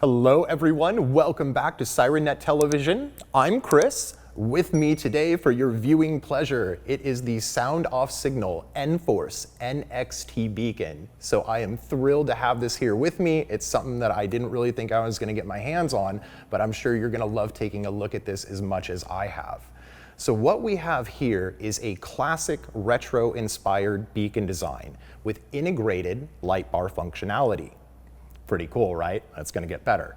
Hello everyone, welcome back to SIRENNET Television. I'm Chris. With me today for your viewing pleasure, it is the SoundOff Signal nFORCE NXT Beacon. So I am thrilled to have this here with me. It's something that I didn't really think I was going to get my hands on, but I'm sure you're going to love taking a look at this as much as I have. So what we have here is a classic retro-inspired beacon design with integrated light bar functionality. Pretty cool, right? That's going to get better.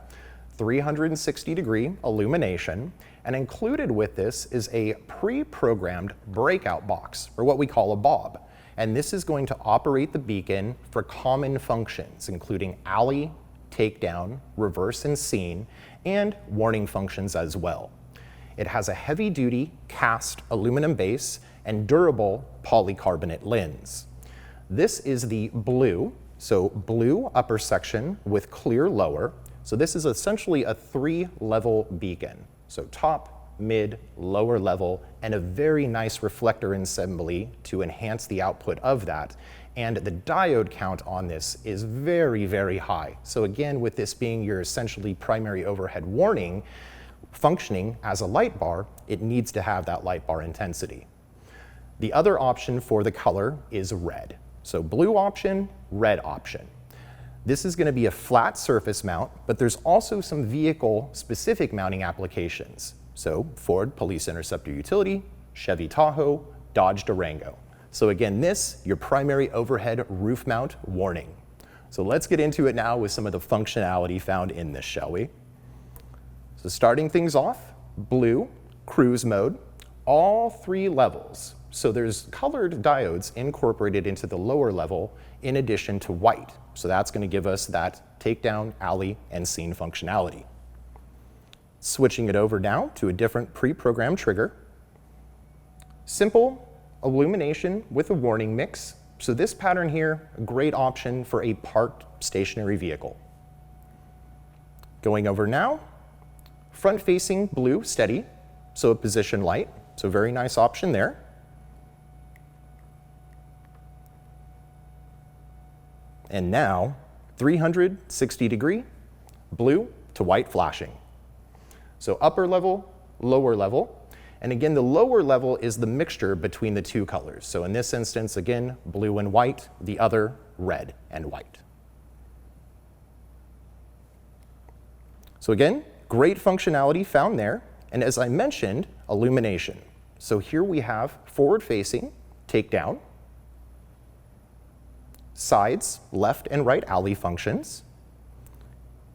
360-degree illumination, and included with this is a pre-programmed breakout box, or what we call a bob. And this is going to operate the beacon for common functions, including alley, takedown, reverse and scene, and warning functions as well. It has a heavy-duty cast aluminum base and durable polycarbonate lens. This is the blue. So blue upper section with clear lower. So this is essentially a 3-level beacon. So top, mid, lower level, and a very nice reflector assembly to enhance the output of that. And the diode count on this is very, very high. So again, with this being your essentially primary overhead warning, functioning as a light bar, it needs to have that light bar intensity. The other option for the color is red. So blue option, red option. This is going to be a flat surface mount, but there's also some vehicle-specific mounting applications. So Ford Police Interceptor Utility, Chevy Tahoe, Dodge Durango. So again, this, your primary overhead roof mount warning. So let's get into it now with some of the functionality found in this, shall we? So starting things off, blue, cruise mode, all 3 levels. So there's colored diodes incorporated into the lower level in addition to white. So that's going to give us that takedown, alley, and scene functionality. Switching it over now to a different pre-programmed trigger. Simple illumination with a warning mix. So this pattern here, a great option for a parked stationary vehicle. Going over now, front-facing blue steady, so a position light. So very nice option there. And now, 360-degree, blue to white flashing. So upper level, lower level. And again, the lower level is the mixture between the 2 colors. So in this instance, again, blue and white, the other red and white. So again, great functionality found there. And as I mentioned, illumination. So here we have forward-facing, takedown, sides, left and right alley functions,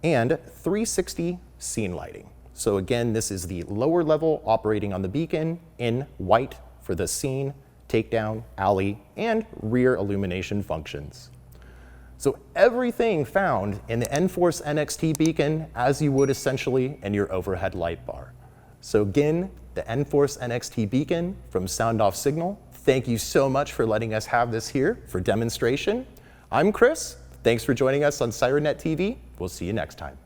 and 360 scene lighting. So again, this is the lower level operating on the beacon in white for the scene, takedown, alley, and rear illumination functions. So everything found in the nFORCE NXT Beacon as you would essentially in your overhead light bar. So again, the nFORCE NXT Beacon from SoundOff Signal. Thank you so much for letting us have this here for demonstration. I'm Chris. Thanks for joining us on SIRENNET TV. We'll see you next time.